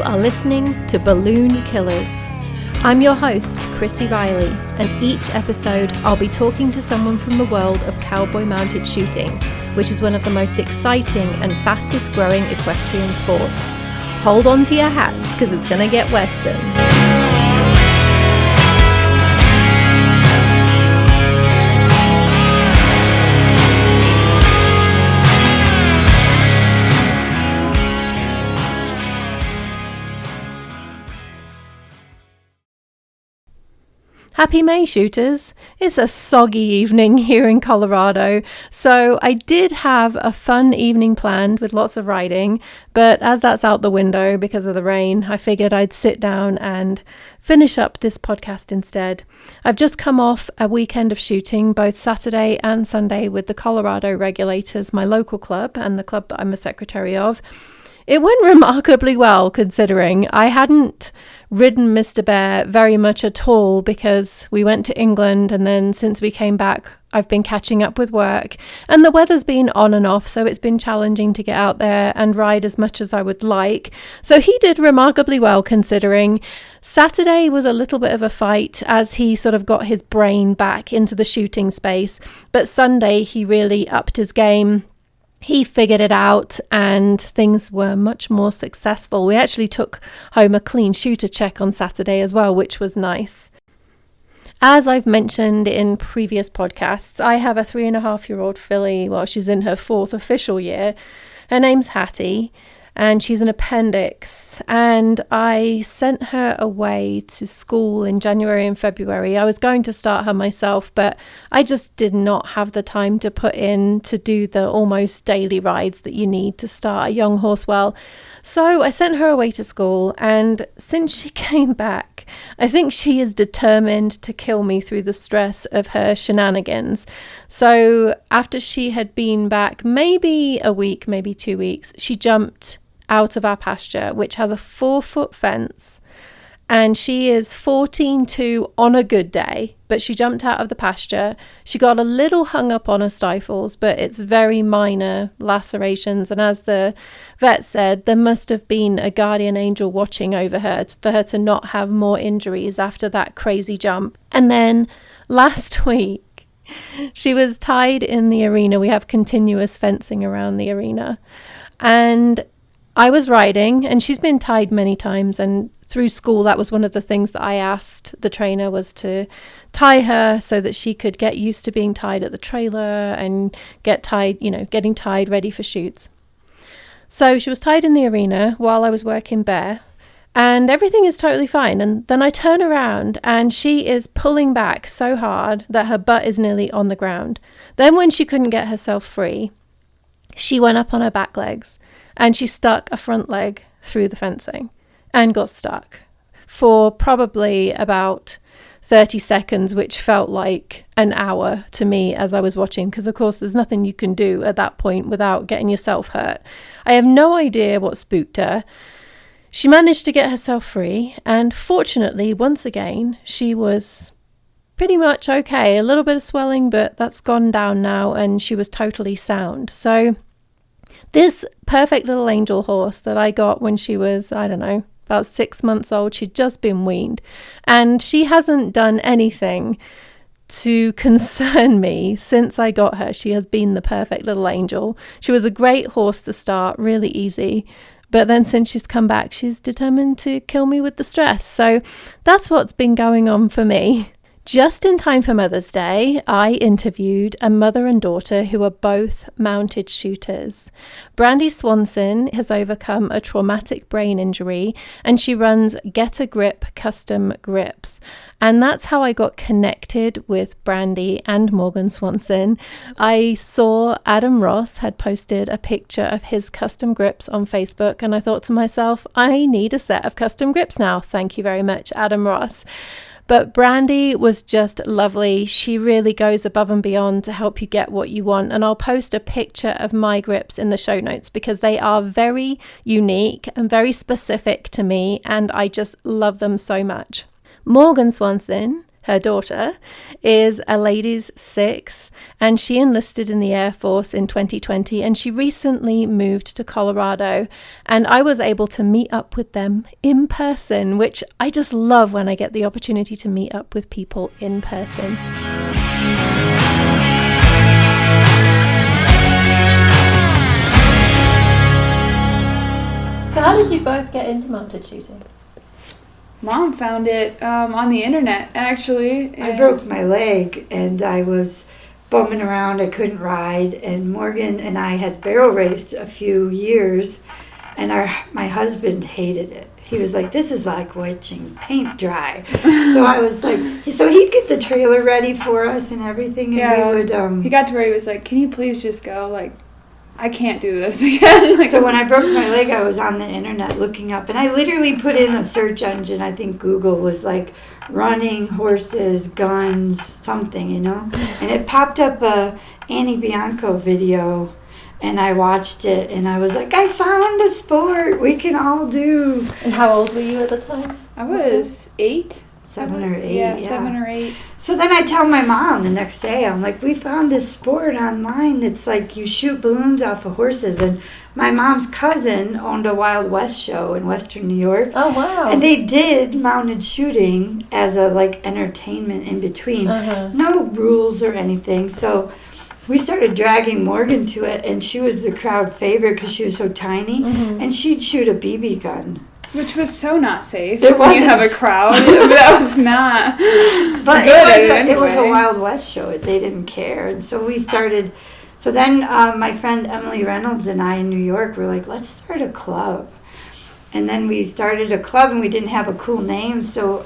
You are listening to Balloon Killers. I'm your host, Chrissy Riley, and each episode I'll be talking to someone from the world of cowboy mounted shooting, which is one of the most exciting and fastest growing equestrian sports. Hold on to your hats because it's going to get western. Happy May, shooters. It's a soggy evening here in Colorado, so I did have a fun evening planned with lots of riding, but as that's out the window because of the rain, I figured I'd sit down and finish up this podcast instead. I've just come off a weekend of shooting, both Saturday and Sunday, with the Colorado Regulators, my local club and the club that I'm a secretary of. It went remarkably well, considering I hadn't ridden Mr. Bear very much at all because we went to England, and then since we came back I've been catching up with work and the weather's been on and off, so it's been challenging to get out there and ride as much as I would like. So he did remarkably well, considering. Saturday was a little bit of a fight as he sort of got his brain back into the shooting space, but Sunday he really upped his game. He figured it out and things were much more successful. We actually took home a clean shooter check on Saturday as well, which was nice. As I've mentioned in previous podcasts, I have a 3.5-year-old filly. Well, she's in her 4th official year. Her name's Hattie, and she's an appendix, and I sent her away to school in January and February. I was going to start her myself, but I just did not have the time to put in to do the almost daily rides that you need to start a young horse well. So I sent her away to school, and since she came back, I think she is determined to kill me through the stress of her shenanigans. So after she had been back maybe a week, maybe 2 weeks, she jumped out of our pasture, which has a 4-foot fence, and she is 14.2 on a good day, but she jumped out of the pasture. She got a little hung up on her stifles, but it's very minor lacerations, and as the vet said, there must have been a guardian angel watching over her for her to not have more injuries after that crazy jump. And then last week she was tied in the arena. We have continuous fencing around the arena, and I was riding, and she's been tied many times, and through school that was one of the things that I asked the trainer, was to tie her so that she could get used to being tied at the trailer and get tied, getting tied ready for shoots. So she was tied in the arena while I was working Bear, and everything is totally fine. And then I turn around and she is pulling back so hard that her butt is nearly on the ground. Then when she couldn't get herself free, she went up on her back legs and she stuck a front leg through the fencing and got stuck for probably about 30 seconds, which felt like an hour to me as I was watching, because of course there's nothing you can do at that point without getting yourself hurt. I have no idea what spooked her. She managed to get herself free, and fortunately, once again, she was pretty much okay. A little bit of swelling, but that's gone down now, and she was totally sound. So this perfect little angel horse that I got when she was, about 6 months old, she'd just been weaned, and she hasn't done anything to concern me since I got her. She has been the perfect little angel. She was a great horse to start, really easy. But then since she's come back, she's determined to kill me with the stress. So that's what's been going on for me. Just in time for Mother's Day, I interviewed a mother and daughter who are both mounted shooters. Brandy Swanson has overcome a traumatic brain injury, and she runs Get a Grip custom grips. And that's how I got connected with Brandy and Morgan Swanson. I saw Adam Ross had posted a picture of his custom grips on Facebook, and I thought to myself, I need a set of custom grips now. Thank you very much, Adam Ross. But Brandy was just lovely. She really goes above and beyond to help you get what you want. And I'll post a picture of my grips in the show notes because they are very unique and very specific to me, and I just love them so much. Morgan Swanson her daughter, is a ladies 6, and she enlisted in the Air Force in 2020, and she recently moved to Colorado, and I was able to meet up with them in person, which I just love when I get the opportunity to meet up with people in person. So how did you both get into mounted shooting? Mom found it on the internet, actually. I broke my leg and I was bumming around. I couldn't ride. And Morgan and I had barrel raced a few years, and my husband hated it. He was like, this is like watching paint dry. So I was like, so he'd get the trailer ready for us and everything. And we would. He got to where he was like, can you please just go? Like, I can't do this again. So when I broke my leg, I was on the internet looking up, and I literally put in a search engine. I think Google was like running, horses, guns, something, you know? And it popped up a Annie Bianco video, and I watched it, and I was like, I found a sport we can all do. And how old were you at the time? I was 8. 7 or 8. Yeah, 7 or 8. So then I tell my mom the next day, I'm like, we found this sport online. It's like you shoot balloons off of horses. And my mom's cousin owned a Wild West show in Western New York. Oh, wow. And they did mounted shooting as a like entertainment in between. No rules or anything. So we started dragging Morgan to it, and she was the crowd favorite because she was so tiny. And she'd shoot a BB gun. Which was so not safe. It wasn't. You have a crowd. That was not But good it was a anyway. Wild West show. They didn't care. And so we started. So then my friend Emily Reynolds and I in New York were like, let's start a club. And then we started a club, and we didn't have a cool name. So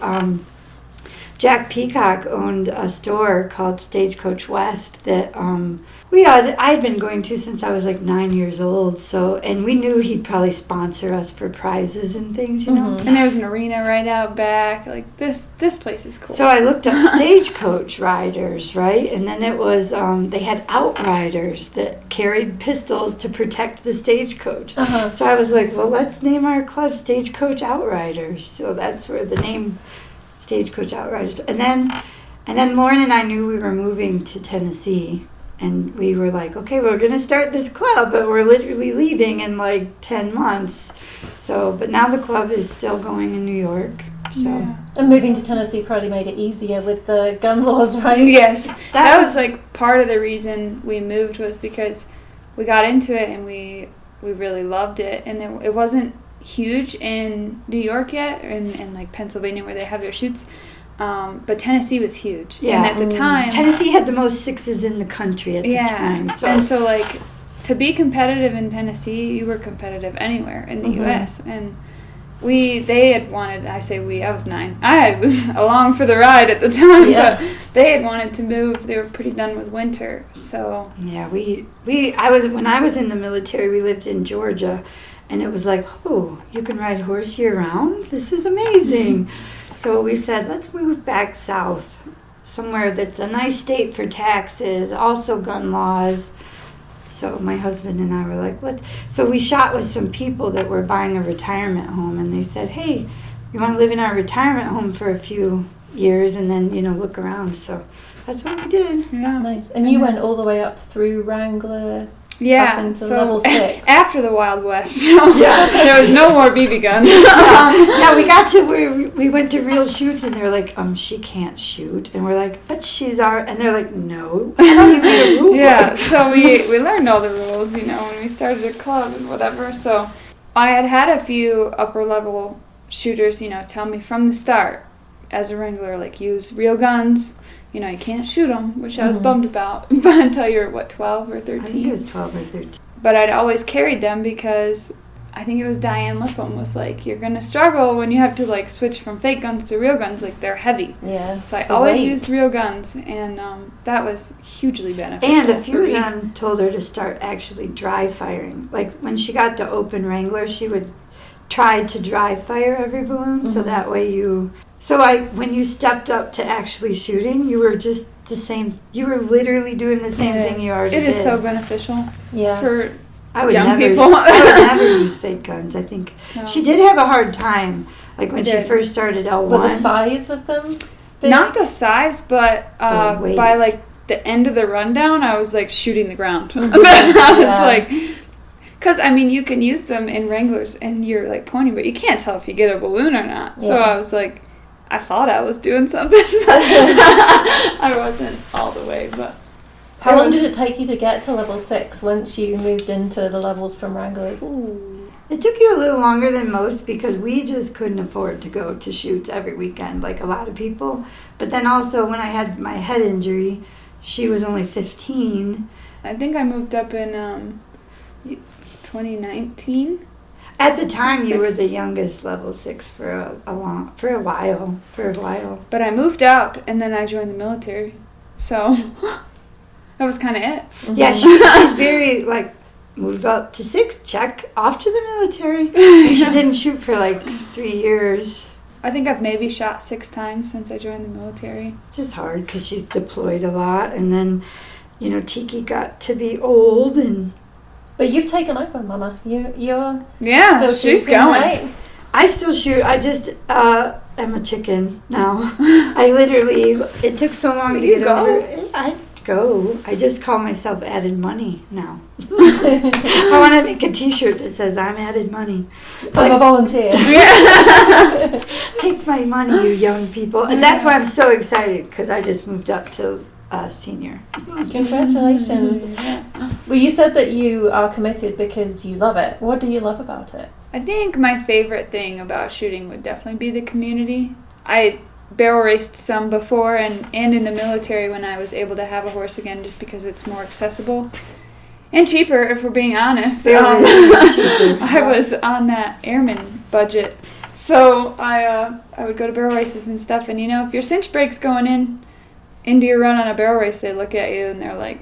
Jack Peacock owned a store called Stagecoach West that I'd been going to since I was like 9 years old. So, and we knew he'd probably sponsor us for prizes and things, you know. And there was an arena right out back. Like, this place is cool. So I looked up stagecoach riders, right? And then it was, they had outriders that carried pistols to protect the stagecoach. So I was like, well, let's name our club Stagecoach Outriders. So that's where the name Stagecoach Outriders. And then Lauren and I knew we were moving to Tennessee. And we were like, okay, we're going to start this club, but we're literally leaving in like 10 months. So, but now the club is still going in New York. So. Yeah. And moving to Tennessee probably made it easier with the gun laws, right? Yes. That was like part of the reason we moved, was because we got into it and we really loved it. And then it wasn't huge in New York yet, or in like Pennsylvania where they have their shoots. But Tennessee was huge. Yeah. And at the time, Tennessee had the most 6s in the country at the time. So. And so like to be competitive in Tennessee, you were competitive anywhere in the US. And they had wanted, I was 9. I was along for the ride at the time, but they had wanted to move. They were pretty done with winter. So yeah, when I was in the military, we lived in Georgia, and it was like, oh, you can ride horse year round? This is amazing. So we said, let's move back south, somewhere that's a nice state for taxes, also gun laws. So my husband and I were like, what? So we shot with some people that were buying a retirement home, and they said, hey, you want to live in our retirement home for a few years and then, look around. So that's what we did. yeah. Nice. And you went all the way up through Wrangler? Yeah, up into so level 6. after the Wild West show, there was no more BB guns. Yeah, we got to where we went to real shoots, and they're like, she can't shoot, and we're like, but she's our, and they're like, no, I don't even need a rule. Yeah, so we learned all the rules, when we started a club and whatever. So I had a few upper level shooters, tell me from the start, as a Wrangler, like, use real guns. You can't shoot them, which I was bummed about, but until you're, 12 or 13? I think it was 12 or 13. But I'd always carried them because I think it was Diane Lipham was like, you're going to struggle when you have to, like, switch from fake guns to real guns. Like, they're heavy. Yeah. So I always used real guns, and that was hugely beneficial. And a few of them told her to start actually dry firing. Like, when she got to open Wrangler, she would try to dry fire every balloon, so that way you... So when you stepped up to actually shooting, you were just the same. You were literally doing the same thing you already did. It is so beneficial for young people. I would never use fake guns. I think she did have a hard time, like when she first started L1. But the size of them? big? Not the size, but The weight. by like the end of the rundown, I was like shooting the ground. Mhm. I was Yeah. like, because I mean, you can use them in Wranglers and you're like pointing, but you can't tell if you get a balloon or not. So Yeah. I was like, I thought I was doing something. I wasn't all the way, but. How long did it take you to get to level 6 once you moved into the levels from Wranglers? It took you a little longer than most because we just couldn't afford to go to shoots every weekend like a lot of people. But then also when I had my head injury, she was only 15. I think I moved up in 2019. At the time, you were 6. the youngest level 6 for a while. But I moved up and then I joined the military. So that was kind of it. Yeah, she's very like moved up to 6, check, off to the military. She didn't shoot for like 3 years. I think I've maybe shot 6 times since I joined the military. It's just hard because she's deployed a lot, and then, you know, Tiki got to be old, and But you've taken over, Mama. You're Yeah, still she's shooting, going. right? I still shoot. I just am a chicken now. I literally, it took so long to You get go? over it. I go. I just call myself added money now. I want to make a T-shirt that says I'm added money. I'm a volunteer. Take my money, you young people. And that's why I'm so excited, because I just moved up to senior. Congratulations. Well, you said that you are committed because you love it. What do you love about it? I think my favorite thing about shooting would definitely be the community. I barrel raced some before and in the military when I was able to have a horse again just because it's more accessible. And cheaper, if we're being honest. Barrel racing is cheaper. I was on that airman budget. So I would go to barrel races and stuff, and you know, if your cinch brake's going into your run on a barrel race, they look at you and they're like,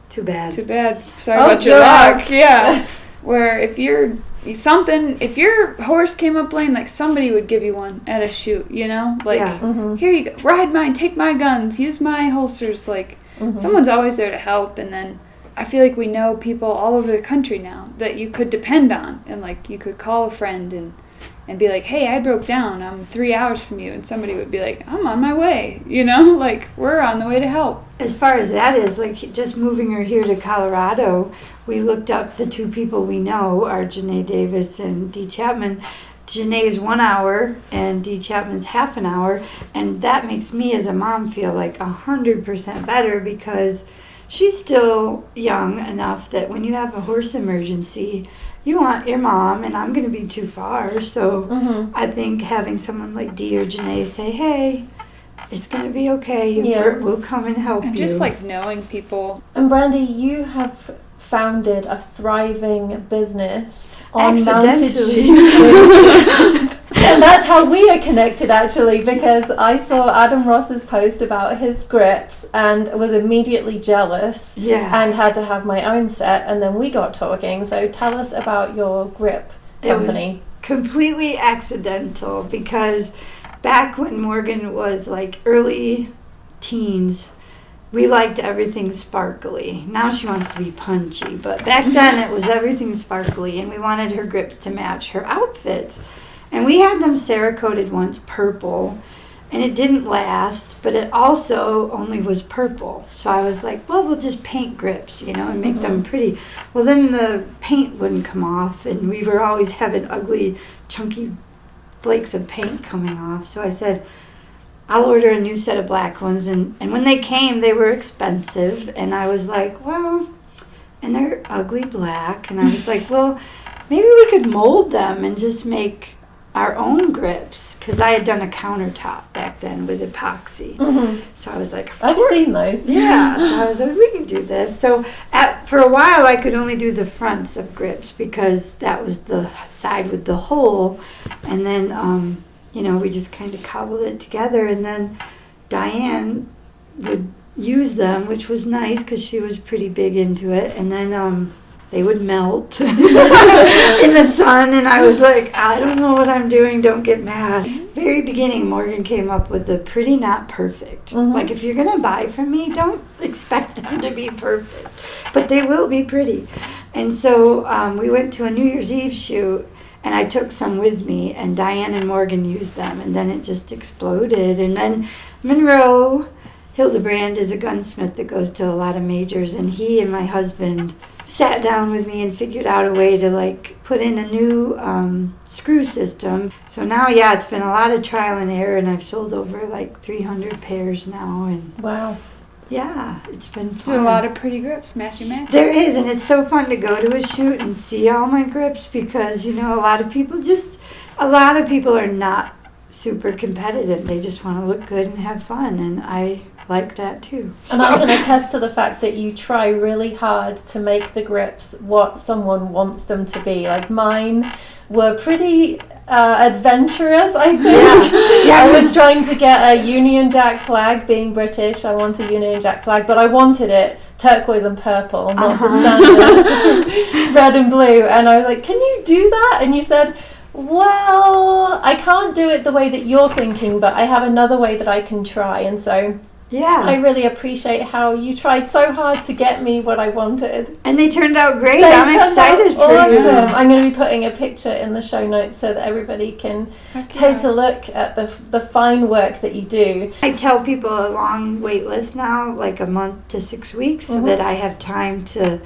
Too bad. too bad. Sorry Oh, about your you're luck. out. Yeah. Where if your horse came up lane, like somebody would give you one at a shoot, you know? Like, Yeah. Mm-hmm. here you go, ride mine, take my guns, use my holsters. Like, Mm-hmm. someone's always there to help. And then I feel like we know people all over the country now that you could depend on. And, like, you could call a friend and be like, hey, I broke down. I'm 3 hours from you. And somebody would be like, I'm on my way. You know? Like, we're on the way to help. As far as that is, like just moving her here to Colorado, we looked up the 2 people we know are Janae Davis and Dee Chapman. Janae is 1 hour and Dee Chapman's half an hour, and that makes me as a mom feel like 100% better because she's still young enough that when you have a horse emergency, you want your mom, and I'm going to be too far. So Mm-hmm. I think having someone like Dee or Janae say, hey, it's going to be okay. Yeah. We'll come and help And you. just, like, knowing people. And Brandy, you have founded a thriving business on mounted Accidentally. sheep. And that's how we are connected, actually, because I saw Adam Ross's post about his grips and was immediately jealous Yeah. and had to have my own set, and then we got talking. So tell us about your grip It was company. completely accidental because back when Morgan was like early teens, we liked everything sparkly. Now she wants to be punchy, but back then it was everything sparkly, and we wanted her grips to match her outfits. And we had them Cerakoted once purple, and it didn't last, but it also only was purple. So I was like, well, we'll just paint grips, you know, and make them pretty. Well, then the paint wouldn't come off, and we were always having ugly, chunky flakes of paint coming off. So I said, I'll order a new set of black ones. And when they came, they were expensive. And I was like, well, and they're ugly black. And I was like, well, maybe we could mold them and just make our own grips. Because I had done a countertop back then with epoxy. Mm-hmm. So I was like, I've seen those. yeah, so I was like, we can do this. So for a while, I could only do the fronts of grips because that was the side with the hole. And then, you know, we just kind of cobbled it together. And then Diane would use them, which was nice because she was pretty big into it. And then they would melt in the sun. And I was like, I don't know what I'm doing. Don't get mad. Very beginning, Morgan came up with the pretty not perfect. Mhm. Like, if you're going to buy from me, don't expect them to be perfect. But they will be pretty. And so we went to a New Year's Eve shoot. And I took some with me, and Diane and Morgan used them, and then it just exploded. And then Monroe Hildebrand is a gunsmith that goes to a lot of majors, and he and my husband sat down with me and figured out a way to like put in a new screw system. So now, yeah, it's been a lot of trial and error, and I've sold over like 300 pairs now. And Wow. yeah, it's been fun. There's a lot of pretty grips, matchy match. There is, and it's so fun to go to a shoot and see all my grips because, you know, a lot of people are not super competitive. They just want to look good and have fun, and I like that too. And I can attest to the fact that you try really hard to make the grips what someone wants them to be. Like mine were pretty adventurous, I think. Yeah. I was trying to get a Union Jack flag, being British. I want a Union Jack flag, but I wanted it turquoise and purple, not the standard red and blue. And I was like, can you do that? And you said, well, I can't do it the way that you're thinking, but I have another way that I can try. And so Yeah. I really appreciate how you tried so hard to get me what I wanted. And they turned out great. They I'm turned excited out for awesome. you. I'm going to be putting a picture in the show notes so that everybody can take a look at the fine work that you do. I tell people a long wait list now, like a month to 6 weeks, so that I have time to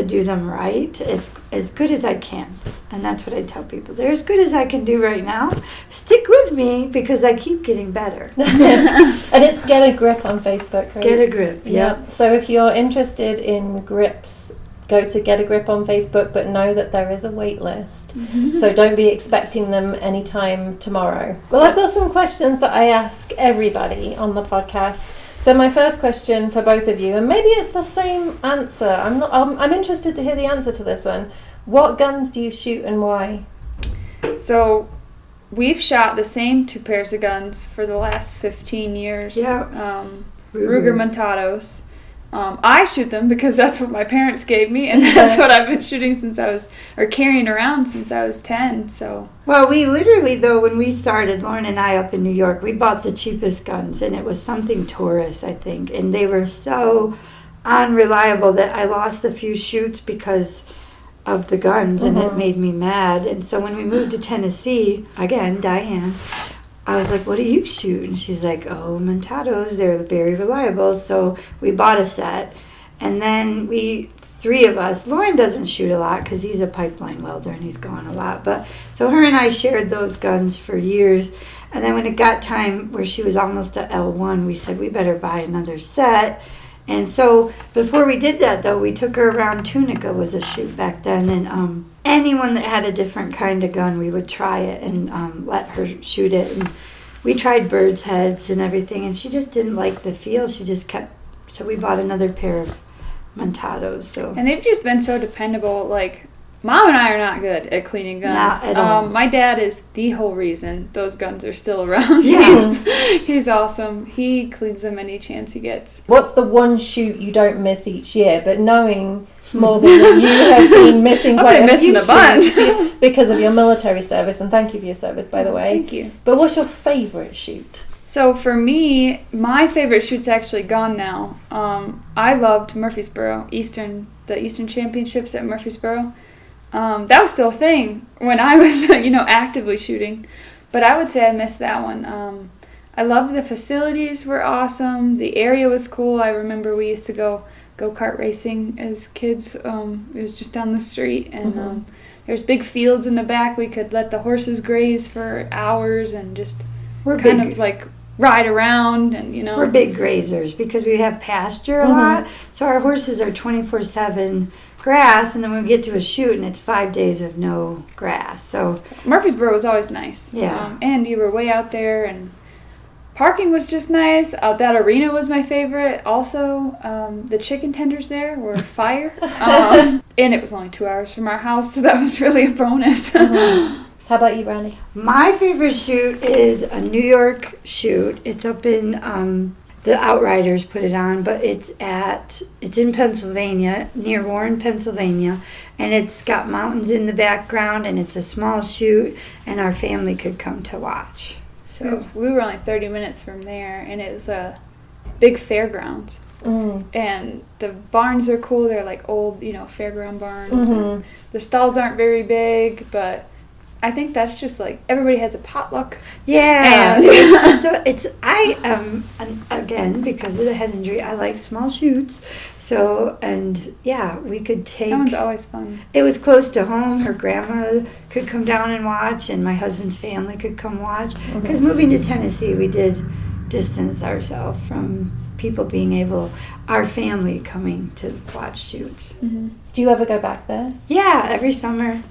do them right, as good as I can. And that's what I tell people. They're as good as I can do right now. Stick with me because I keep getting better. And it's Get a Grip on Facebook, right? Get a grip, Yep. So if you're interested in grips, go to Get a Grip on Facebook, but know that there is a wait list. So don't be expecting them anytime tomorrow. Well, I've got some questions that I ask everybody on the podcast. So my first question for both of you, and maybe it's the same answer. I'm interested to hear the answer to this one. What guns do you shoot and why? So we've shot the same 2 pairs of guns for the last 15 years. Yeah. Ruger Montados. I shoot them because that's what my parents gave me, and that's what I've been shooting carrying around since I was 10. So. Well, we literally, though, when we started, Lauren and I up in New York, we bought the cheapest guns, and it was something Taurus, I think, and they were so unreliable that I lost a few shoots because of the guns, and it made me mad. And so when we moved to Tennessee, again, Diane, I was like, what do you shoot? And she's like, oh, Montados, they're very reliable. So we bought a set. And then 3 of us, Lauren doesn't shoot a lot because he's a pipeline welder and he's gone a lot. But so her and I shared those guns for years. And then when it got time where she was almost at L1, we said, we better buy another set. And so before we did that, though, we took her around. Tunica was a shoot back then. And anyone that had a different kind of gun, we would try it and let her shoot it. And we tried birds' heads and everything, and she just didn't like the feel. She just kept, so we bought another pair of Montados. So. And they've just been so dependable. Like, Mom and I are not good at cleaning guns. Not at all. My dad is the whole reason those guns are still around. Yeah. He's awesome. He cleans them any chance he gets. What's the one shoot you don't miss each year? But knowing, Morgan, that you have been missing quite a few shoots because of your military service, and thank you for your service, by the way. Thank you. But what's your favourite shoot? So for me, my favorite shoot's actually gone now. I loved Murfreesboro, the Eastern Championships at Murfreesboro. That was still a thing when I was, actively shooting. But I would say I missed that one. I loved the facilities were awesome. The area was cool. I remember we used to go kart racing as kids. It was just down the street. And there's big fields in the back. We could let the horses graze for hours and just ride around. And, We're big grazers because we have pasture a lot. So our horses are 24/7 grass, and then we get to a shoot and it's 5 days of no grass. So Murfreesboro was always nice. Yeah. And you were way out there, and parking was just nice. That arena was my favorite. Also, the chicken tenders there were fire. And it was only 2 hours from our house, so that was really a bonus. How about you, Brandy? My favorite shoot is a New York shoot. It's up in the Outriders put it on, but it's in Pennsylvania, near Warren, Pennsylvania, and it's got mountains in the background, and it's a small shoot, and our family could come to watch. So we were only 30 minutes from there, and it was a big fairgrounds. And the barns are cool. They're like old, fairground barns. And the stalls aren't very big, but I think that's just like everybody has a potluck. Yeah, And- it's just so again, because of the head injury, I like small shoots. So, and yeah, we could take. That one's always fun. It was close to home. Her grandma could come down and watch, and my husband's family could come watch. Because moving to Tennessee, we did distance ourselves from people being able, our family coming to watch shoots. Mm-hmm. Do you ever go back there? Yeah, every summer.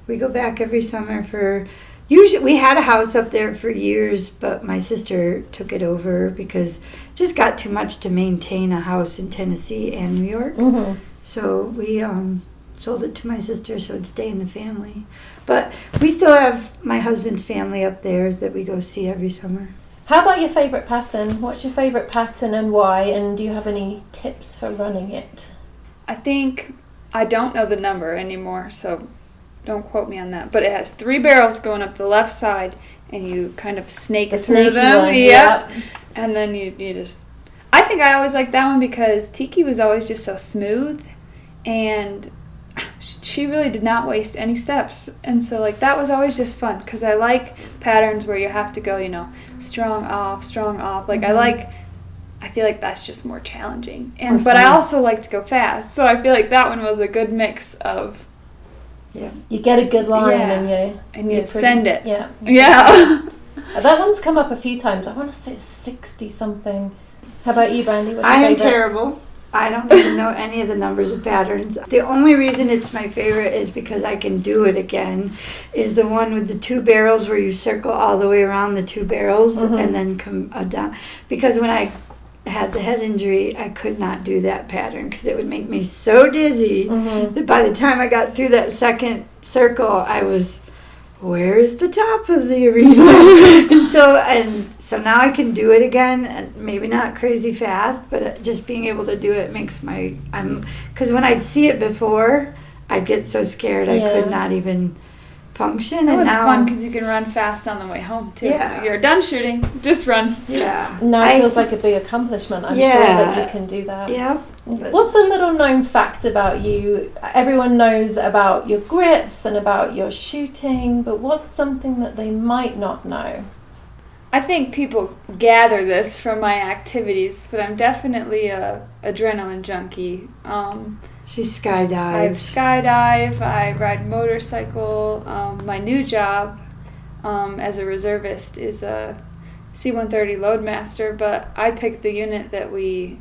We go back every summer for, usually, we had a house up there for years, but my sister took it over because it just got too much to maintain a house in Tennessee and New York. Mm-hmm. So we sold it to my sister so it'd stay in the family. But we still have my husband's family up there that we go see every summer. How about your favourite pattern? What's your favourite pattern and why? And do you have any tips for running it? I think, I don't know the number anymore, so don't quote me on that. But it has 3 barrels going up the left side, and you kind of snake The through snaky them. one, Yep. And then you just... I think I always liked that one because Tiki was always just so smooth, and she really did not waste any steps. And so, like, that was always just fun because I like patterns where you have to go, strong off. Like, I feel like that's just more challenging. And But I also like to go fast, so I feel like that one was a good mix of... Yeah. You get a good line Yeah. and you send it. Yeah. Yeah. That one's come up a few times. I want to say it's 60 something. How about you, Brandy? What's your I am favourite? terrible. I don't even know any of the numbers of patterns. The only reason it's my favorite is because I can do it again. Is the one with the 2 barrels where you circle all the way around the 2 barrels and then come down. Because when I had the head injury, I could not do that pattern because it would make me so dizzy that by the time I got through that second circle, I was, where's the top of the arena? and so now I can do it again, and maybe not crazy fast, but just being able to do it makes because when I'd see it before, I'd get so scared I could not even function. Oh, and it's now, fun because you can run fast on the way home, too. Yeah. You're done shooting, just run. Yeah. Now it feels like a big accomplishment. I'm sure that you can do that. Yeah. What's a little known fact about you? Everyone knows about your grips and about your shooting, but what's something that they might not know? I think people gather this from my activities, but I'm definitely a adrenaline junkie. She I skydives. skydive, I ride motorcycle. My new job as a reservist is a C-130 Loadmaster, but I picked the unit that we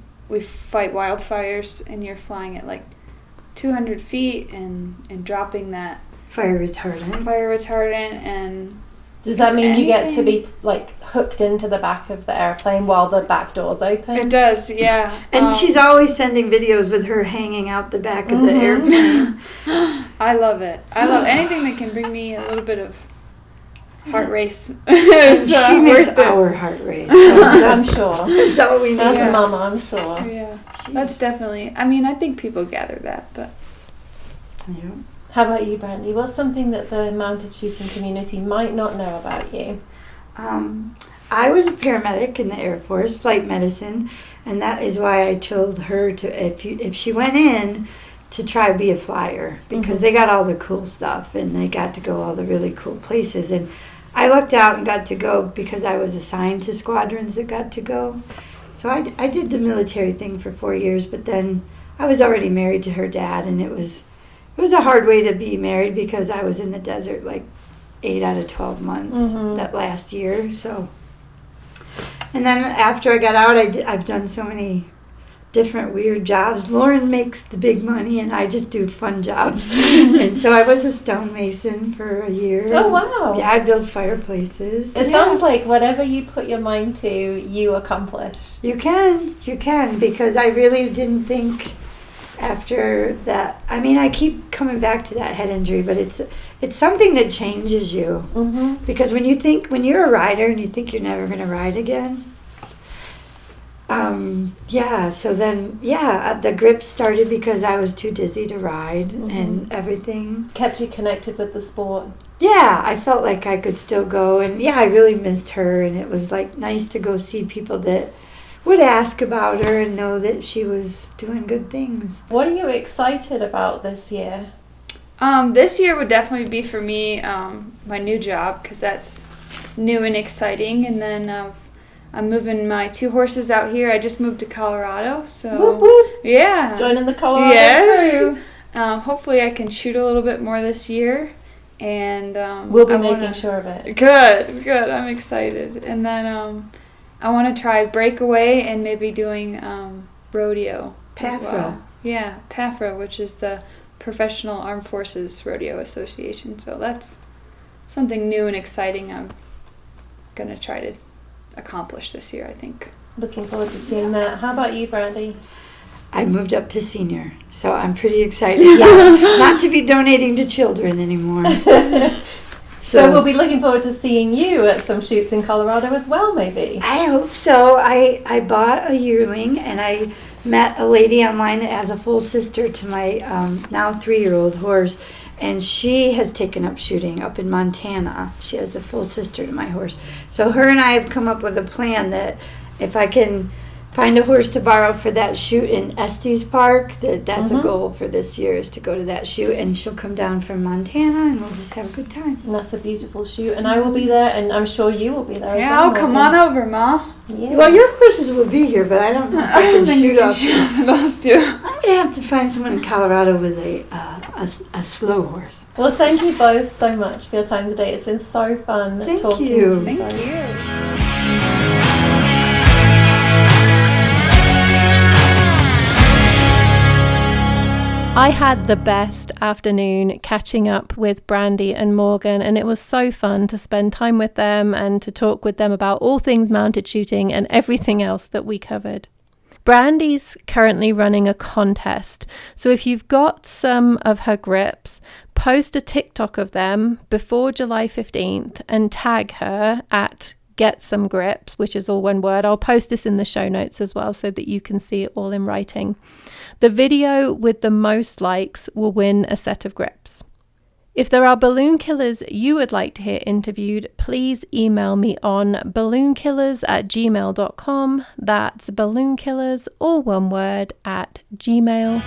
fight wildfires, and you're flying at like 200 feet and dropping that Fire retardant. And Does that mean you get to anything. be like hooked into the back of the airplane while the back door's open? It does, yeah. And she's always sending videos with her hanging out the back of the airplane. I love it. I love anything that can bring me a little bit of heart race. And she makes worth it. our heart race. I'm sure. That's all we need. As Yeah. a mama, I'm sure. Yeah, that's definitely. I mean, I think people gather that, but Yeah. How about you, Brandy? What's something that the mounted shooting community might not know about you? I was a paramedic in the Air Force, flight medicine, and that is why I told her to, if she went in, to try to be a flyer, because they got all the cool stuff and they got to go all the really cool places. And I lucked out and got to go because I was assigned to squadrons that got to go. So I did the military thing for 4 years, but then I was already married to her dad, and it was a hard way to be married because I was in the desert like 8 out of 12 months that last year. So, and then after I got out, I've done so many different weird jobs. Lauren makes the big money, and I just do fun jobs. And so I was a stonemason for a year. Oh, wow. Yeah, I build fireplaces. It sounds like whatever you put your mind to, you accomplish. You can, because I really didn't think after that. I mean, I keep coming back to that head injury, but it's something that changes you. Because when you're a rider and you think you're never going to ride again, so then, the grip started because I was too dizzy to ride and everything. Kept you connected with the sport. Yeah, I felt like I could still go, and I really missed her, and it was like nice to go see people that would ask about her and know that she was doing good things. What are you excited about this year? This year would definitely be for me my new job, because that's new and exciting. And then I'm moving my 2 horses out here. I just moved to Colorado, so Whoop, whoop. yeah. Joining the Colorado Yes. crew. Hopefully I can shoot a little bit more this year, and We'll be I making wanna- sure of it. Good. I'm excited. And then I want to try breakaway and maybe doing rodeo as PAFRA. well. Yeah, PAFRA, which is the Professional Armed Forces Rodeo Association. So that's something new and exciting I'm going to try to accomplish this year, I think. Looking forward to seeing that. How about you, Brandy? I moved up to senior, so I'm pretty excited not to be donating to children anymore. So we'll be looking forward to seeing you at some shoots in Colorado as well, maybe. I hope so. I bought a yearling, and I met a lady online that has a full sister to my now 3-year-old horse, and she has taken up shooting up in Montana. She has a full sister to my horse. So her and I have come up with a plan that if I can find a horse to borrow for that shoot in Estes Park, that's a goal for this year, is to go to that shoot, and she'll come down from Montana, and we'll just have a good time. And that's a beautiful shoot, and I will be there, and I'm sure you will be there as Yeah, well. I'll come on over, Ma. Yeah. Well, your horses will be here, but I don't know if I can shoot up. shoot those two. I'm going to have to find someone in Colorado with a slow horse. Well, thank you both so much for your time today. It's been so fun Thank talking you. to you Thank both. you. I had the best afternoon catching up with Brandy and Morgan, and it was so fun to spend time with them and to talk with them about all things mounted shooting and everything else that we covered. Brandy's currently running a contest, so if you've got some of her grips, post a TikTok of them before July 15th and tag her at Get Some Grips, which is all one word. I'll post this in the show notes as well so that you can see it all in writing. The video with the most likes will win a set of grips. If there are balloon killers you would like to hear interviewed, please email me on balloonkillers@gmail.com. That's balloonkillers, all one word, @gmail.com.